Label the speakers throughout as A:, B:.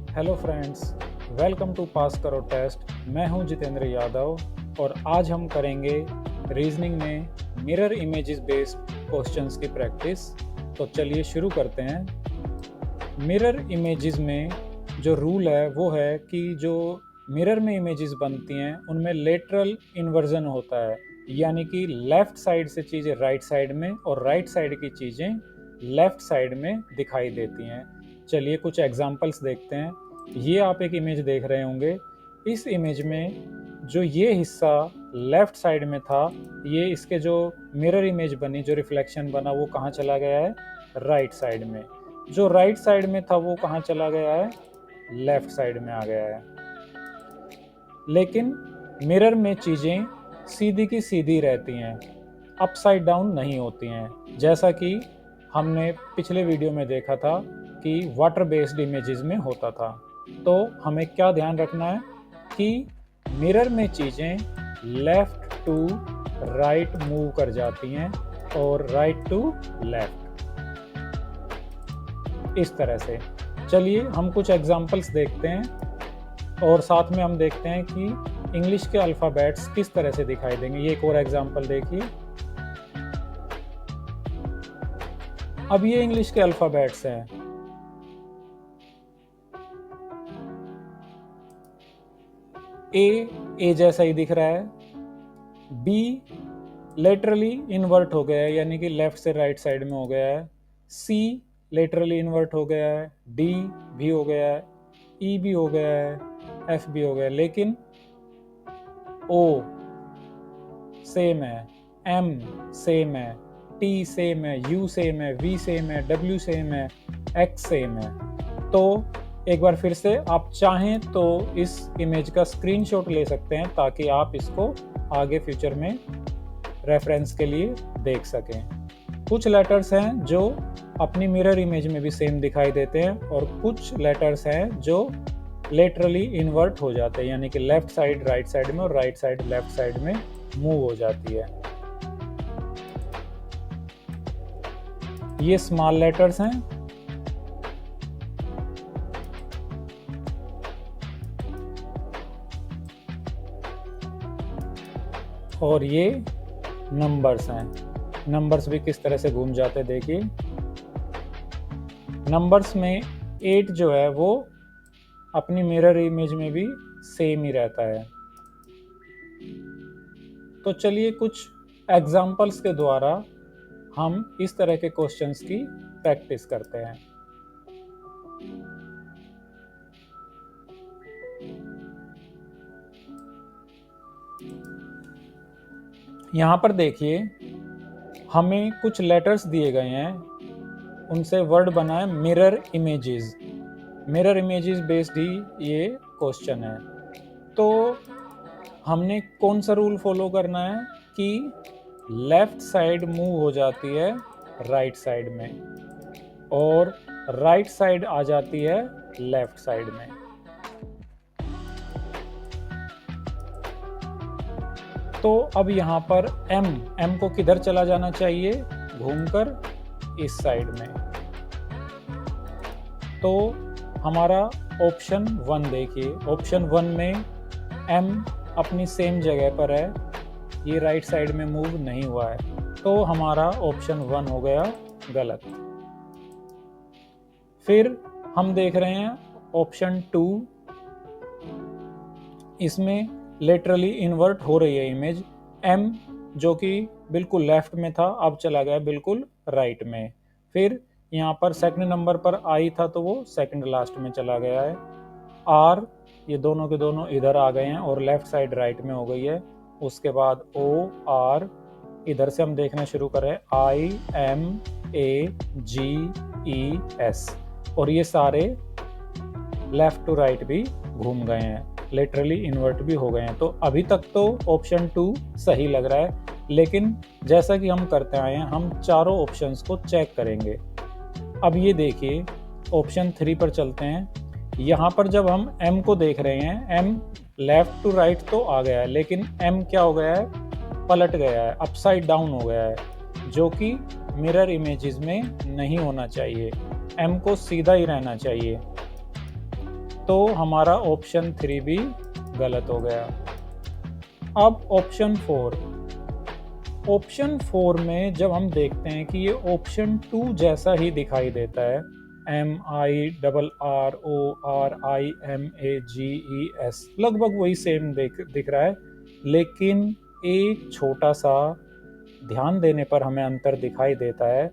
A: Hello friends, welcome to पास करो test. मैं हूं जितेंद्र यादव और आज हम करेंगे रीजनिंग में मिरर इमेजेस बेस्ड क्वेश्चंस की प्रैक्टिस। तो चलिए शुरू करते हैं। मिरर इमेजेस में जो रूल है वो है कि जो मिरर में इमेजेस बनती हैं उनमें लेटरल इन्वर्जन होता है, यानी कि लेफ्ट साइड से चीज़ें राइट साइड में और राइट साइड की चीज़ें लेफ्ट साइड में दिखाई देती हैं। चलिए कुछ एग्जांपल्स देखते हैं। ये आप एक इमेज देख रहे होंगे। इस इमेज में जो ये हिस्सा लेफ्ट साइड में था, ये इसके जो मिरर इमेज बनी, जो रिफ्लेक्शन बना, वो कहाँ चला गया है? राइट साइड में। जो राइट साइड में था वो कहाँ चला गया है? लेफ्ट साइड में आ गया है। लेकिन मिरर में चीज़ें सीधी की सीधी रहती हैं, अपसाइड डाउन नहीं होती हैं, जैसा कि हमने पिछले वीडियो में देखा था कि वाटर बेस्ड इमेजेस में होता था। तो हमें क्या ध्यान रखना है कि मिरर में चीज़ें लेफ्ट टू राइट मूव कर जाती हैं और राइट टू लेफ्ट, इस तरह से। चलिए हम कुछ एग्जांपल्स देखते हैं और साथ में हम देखते हैं कि इंग्लिश के अल्फ़ाबेट्स किस तरह से दिखाई देंगे। ये एक और एग्जांपल देखिए। अब ये इंग्लिश के अल्फ़ाबेट्स हैं। ए जैसा ही दिख रहा है। बी लेटरली इन्वर्ट हो गया है, यानी कि लेफ्ट से राइट साइड में हो गया है। सी लेटरली इन्वर्ट हो गया है। डी भी हो गया है। ई भी हो गया है। एफ भी हो गया है। लेकिन ओ सेम है, एम सेम है, टी सेम है, यू सेम है, वी सेम है, डब्ल्यू सेम है, एक्स सेम है। तो एक बार फिर से आप चाहें तो इस इमेज का स्क्रीनशॉट ले सकते हैं ताकि आप इसको आगे फ्यूचर में रेफरेंस के लिए देख सकें। कुछ लेटर्स हैं जो अपनी मिरर इमेज में भी सेम दिखाई देते हैं और कुछ लेटर्स हैं जो लेटरली इन्वर्ट हो जाते हैं, यानी कि लेफ्ट साइड राइट साइड में और राइट साइड लेफ्ट साइड में मूव हो जाती है। ये स्मॉल लेटर्स हैं। और ये नंबर्स हैं। नंबर्स भी किस तरह से घूम जाते हैं देखिए। नंबर्स में 8 जो है वो अपनी मिरर इमेज में भी सेम ही रहता है। तो चलिए कुछ एग्जाम्पल्स के द्वारा हम इस तरह के क्वेश्चंस की प्रैक्टिस करते हैं। यहाँ पर देखिए, हमें कुछ लेटर्स दिए गए हैं, उनसे वर्ड बना है mirror images. Mirror images based ही ये क्वेश्चन है। तो हमने कौन सा रूल फॉलो करना है कि लेफ्ट साइड मूव हो जाती है राइट साइड में और राइट साइड आ जाती है लेफ्ट साइड में। तो अब यहाँ पर एम को किधर चला जाना चाहिए? घूमकर इस साइड में। तो हमारा ऑप्शन 1 देखिए। ऑप्शन 1 में एम अपनी सेम जगह पर है, ये राइट साइड में मूव नहीं हुआ है, तो हमारा ऑप्शन 1 हो गया गलत। फिर हम देख रहे हैं ऑप्शन 2। इसमें लेटरली इन्वर्ट हो रही है इमेज। एम जो कि बिल्कुल लेफ्ट में था अब चला गया बिल्कुल राइट में। फिर यहाँ पर सेकंड नंबर पर आई था तो वो सेकंड लास्ट में चला गया है। आर ये दोनों के दोनों इधर आ गए हैं और लेफ्ट साइड राइट में हो गई है। उसके बाद ओ आर, इधर से हम देखना शुरू करें I M A ji E S, और ये सारे लेफ्ट टू राइट भी घूम गए हैं, लिटरली इन्वर्ट भी हो गए हैं। तो अभी तक तो ऑप्शन 2 सही लग रहा है, लेकिन जैसा कि हम करते आए हैं हम चारों ऑप्शंस को चेक करेंगे। अब ये देखिए ऑप्शन 3 पर चलते हैं। यहाँ पर जब हम एम को देख रहे हैं, एम लेफ्ट टू राइट तो आ गया है, लेकिन एम क्या हो गया है? पलट गया है, अपसाइड डाउन हो गया है, जो कि मिरर इमेजेस में नहीं होना चाहिए। एम को सीधा ही रहना चाहिए। तो हमारा ऑप्शन 3 भी गलत हो गया। अब ऑप्शन 4, ऑप्शन 4 में जब हम देखते हैं कि ये ऑप्शन 2 जैसा ही दिखाई देता है, MIRRORIMAGES, लगभग वही सेम दिख रहा है, लेकिन एक छोटा सा ध्यान देने पर हमें अंतर दिखाई देता है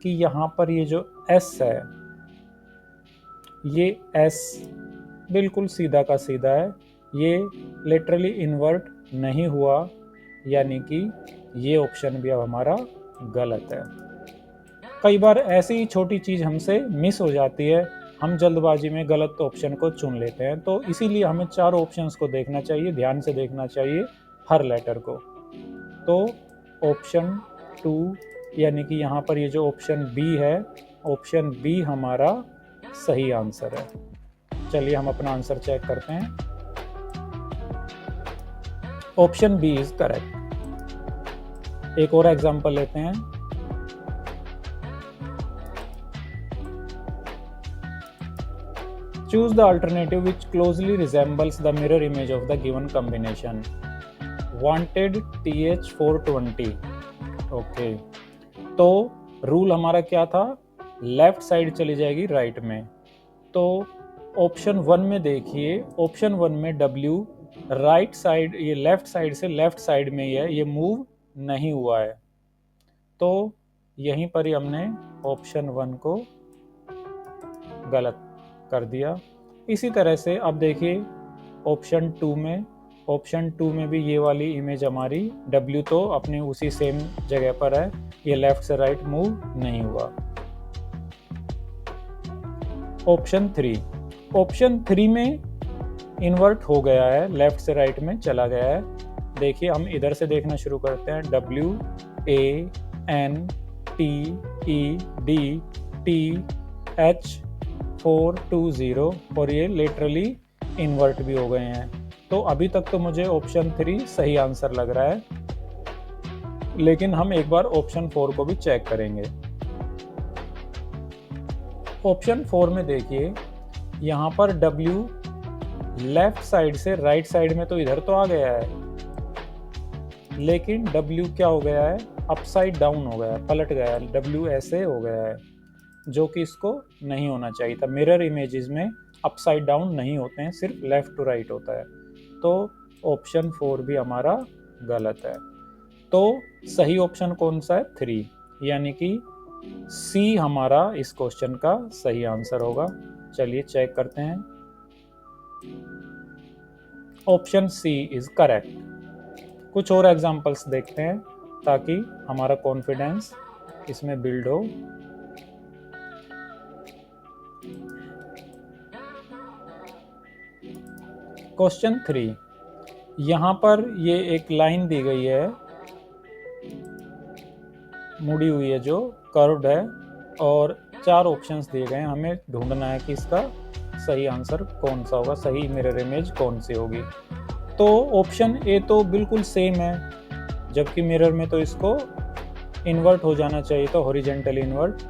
A: कि यहाँ पर ये जो S है, ये S बिल्कुल सीधा का सीधा है, ये लिटरली इन्वर्ट नहीं हुआ, यानी कि ये ऑप्शन भी अब हमारा गलत है। कई बार ऐसी ही छोटी चीज़ हमसे मिस हो जाती है, हम जल्दबाजी में गलत ऑप्शन को चुन लेते हैं, तो इसीलिए हमें चारों ऑप्शंस को देखना चाहिए, ध्यान से देखना चाहिए हर लेटर को। तो ऑप्शन 2 यानी कि यहाँ पर ये जो ऑप्शन बी है, ऑप्शन बी हमारा सही आंसर है। चलिए हम अपना आंसर चेक करते हैं। Option B is correct. एक और एग्जांपल लेते हैं। Choose the alternative which closely resembles the mirror image of the given combination. Wanted TH420. Okay, तो रूल हमारा क्या था, लेफ्ट साइड चली जाएगी राइट में। तो ऑप्शन 1 में देखिए, ऑप्शन 1 में W राइट साइड, ये लेफ्ट साइड से लेफ्ट साइड में ही है, ये मूव नहीं हुआ है, तो यहीं पर ही हमने ऑप्शन 1 को गलत कर दिया। इसी तरह से अब देखिए ऑप्शन 2 में, ऑप्शन 2 में भी ये वाली इमेज हमारी, W तो अपनी उसी सेम जगह पर है, ये लेफ्ट से राइट मूव नहीं हुआ। ऑप्शन 3, ऑप्शन 3 में इन्वर्ट हो गया है, लेफ्ट से राइट में चला गया है। देखिए हम इधर से देखना शुरू करते हैं, WANTEDTH420 और ये लिटरली इन्वर्ट भी हो गए हैं। तो अभी तक तो मुझे ऑप्शन 3 सही आंसर लग रहा है, लेकिन हम एक बार ऑप्शन 4 को भी चेक करेंगे। ऑप्शन 4 में देखिए, यहाँ पर W लेफ्ट साइड से राइट साइड में तो इधर तो आ गया है, लेकिन W क्या हो गया है, अपसाइड डाउन हो गया है, पलट गया है, W ऐसे हो गया है, जो कि इसको नहीं होना चाहिए था। मिरर इमेजेस में अपसाइड डाउन नहीं होते हैं, सिर्फ लेफ्ट टू राइट होता है। तो ऑप्शन 4 भी हमारा गलत है। तो सही ऑप्शन कौन सा है, 3, यानी कि C हमारा इस क्वेश्चन का सही आंसर होगा। चलिए चेक करते हैं। Option C is correct. कुछ और एग्जांपल्स देखते हैं ताकि हमारा कॉन्फिडेंस इसमें बिल्ड हो। क्वेश्चन 3, यहाँ पर ये एक लाइन दी गई है, मुड़ी हुई है, जो कर्व्ड है, और 4 ऑप्शंस दिए गए हैं, हमें ढूंढना है कि इसका सही आंसर कौन सा होगा, सही मिरर इमेज कौन सी होगी। तो ऑप्शन ए तो बिल्कुल सेम है, जबकि मिरर में तो इसको इन्वर्ट हो जाना चाहिए था, हॉरिजॉन्टल इन्वर्ट,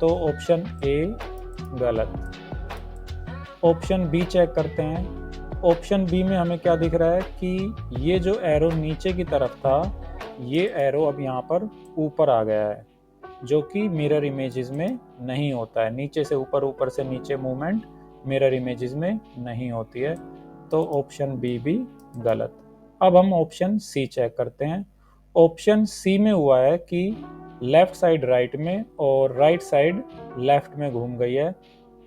A: तो ऑप्शन ए गलत। ऑप्शन बी चेक करते हैं। ऑप्शन बी में हमें क्या दिख रहा है कि ये जो एरो नीचे की तरफ था, ये एरो अब यहाँ पर ऊपर आ गया है, जो कि मिरर इमेजेस में नहीं होता है। नीचे से ऊपर, ऊपर से नीचे मूवमेंट मिरर इमेजेस में नहीं होती है, तो ऑप्शन बी भी गलत। अब हम ऑप्शन सी चेक करते हैं। ऑप्शन सी में हुआ है कि लेफ्ट साइड राइट में और राइट साइड लेफ्ट में घूम गई है,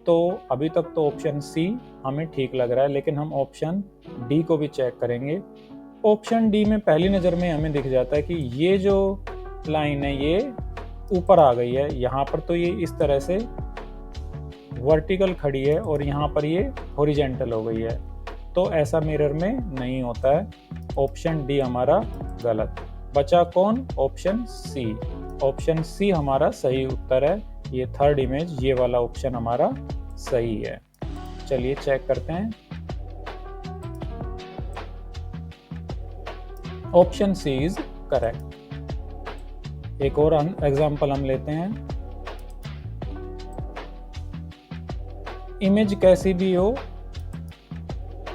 A: तो अभी तक तो ऑप्शन सी हमें ठीक लग रहा है, लेकिन हम ऑप्शन डी को भी चेक करेंगे। ऑप्शन डी में पहली नज़र में हमें दिख जाता है कि ये जो लाइन है ये ऊपर आ गई है, यहाँ पर तो ये इस तरह से वर्टिकल खड़ी है और यहाँ पर ये हॉरिजॉन्टल हो गई है, तो ऐसा मिरर में नहीं होता है। ऑप्शन डी हमारा गलत। बचा कौन, ऑप्शन सी। ऑप्शन सी हमारा सही उत्तर है, ये थर्ड इमेज, ये वाला ऑप्शन हमारा सही है। चलिए चेक करते हैं। Option C is correct. एक और एग्जांपल हम लेते हैं। इमेज कैसी भी हो,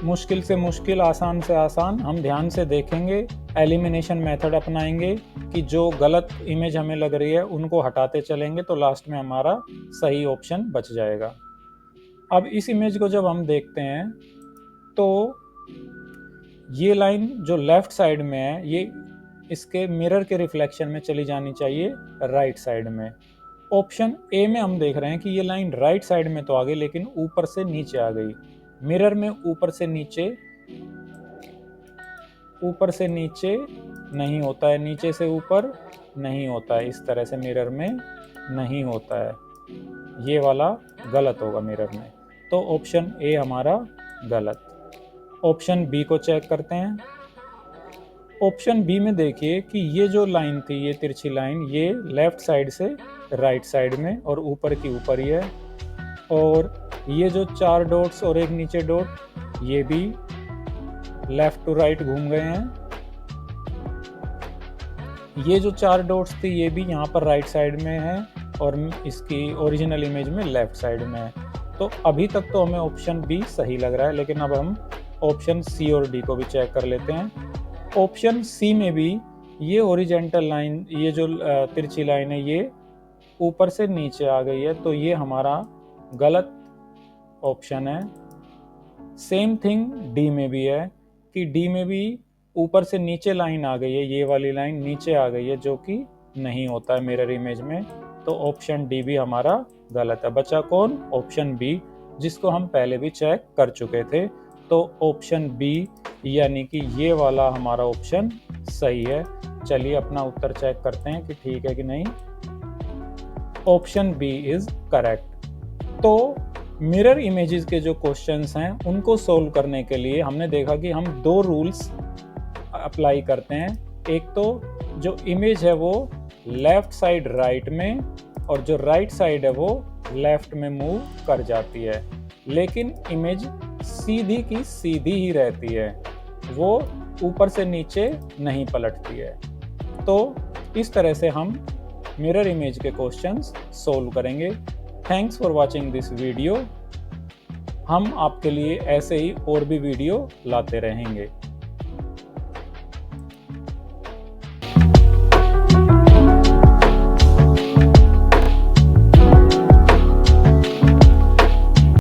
A: मुश्किल से मुश्किल, आसान से आसान हम ध्यान से देखेंगे, एलिमिनेशन मेथड अपनाएंगे कि जो गलत इमेज हमें लग रही है उनको हटाते चलेंगे तो लास्ट में हमारा सही ऑप्शन बच जाएगा। अब इस इमेज को जब हम देखते हैं तो ये लाइन जो लेफ्ट साइड में है ये इसके मिरर के रिफ्लेक्शन में चली जानी चाहिए राइट साइड में। ऑप्शन ए में हम देख रहे हैं कि ये लाइन राइट साइड में तो आ गई लेकिन ऊपर से नीचे आ गई। मिरर में ऊपर से नीचे नहीं होता है, नीचे से ऊपर नहीं होता है, इस तरह से मिरर में नहीं होता है। ये वाला गलत होगा मिरर में, तो ऑप्शन ए हमारा गलत। ऑप्शन बी को चेक करते हैं। ऑप्शन बी में देखिए कि ये जो लाइन थी, ये तिरछी लाइन, ये लेफ्ट साइड से राइट साइड में और ऊपर की ऊपर ही है। और ये जो 4 डॉट्स और एक नीचे डॉट, ये भी लेफ्ट टू राइट घूम गए हैं। ये जो 4 डॉट्स थी ये भी यहाँ पर राइट साइड में है और इसकी ओरिजिनल इमेज में लेफ्ट साइड में है। तो अभी तक तो हमें ऑप्शन बी सही लग रहा है, लेकिन अब हम ऑप्शन सी और डी को भी चेक कर लेते हैं। ऑप्शन सी में भी ये ओरिजेंटल लाइन, ये जो तिरछी लाइन है, ये ऊपर से नीचे आ गई है, तो ये हमारा गलत ऑप्शन है। सेम थिंग डी में भी है कि डी में भी ऊपर से नीचे लाइन आ गई है, ये वाली लाइन नीचे आ गई है, जो कि नहीं होता है मिरर इमेज में, तो ऑप्शन डी भी हमारा गलत है। बचा कौन? ऑप्शन बी, जिसको हम पहले भी चेक कर चुके थे। तो ऑप्शन बी यानी कि ये वाला हमारा ऑप्शन सही है। चलिए अपना उत्तर चेक करते हैं कि ठीक है कि नहीं। Option B is correct. तो मिरर इमेजेस के जो क्वेश्चंस हैं उनको सोल्व करने के लिए हमने देखा कि हम 2 रूल्स अप्लाई करते हैं। एक तो जो इमेज है वो लेफ्ट साइड राइट में और जो राइट साइड है वो लेफ्ट में मूव कर जाती है, लेकिन इमेज सीधी की सीधी ही रहती है, वो ऊपर से नीचे नहीं पलटती है। तो इस तरह से हम मिरर इमेज के क्वेश्चंस सोल्व करेंगे। Thanks for watching this video. हम आपके लिए ऐसे ही और भी वीडियो लाते रहेंगे।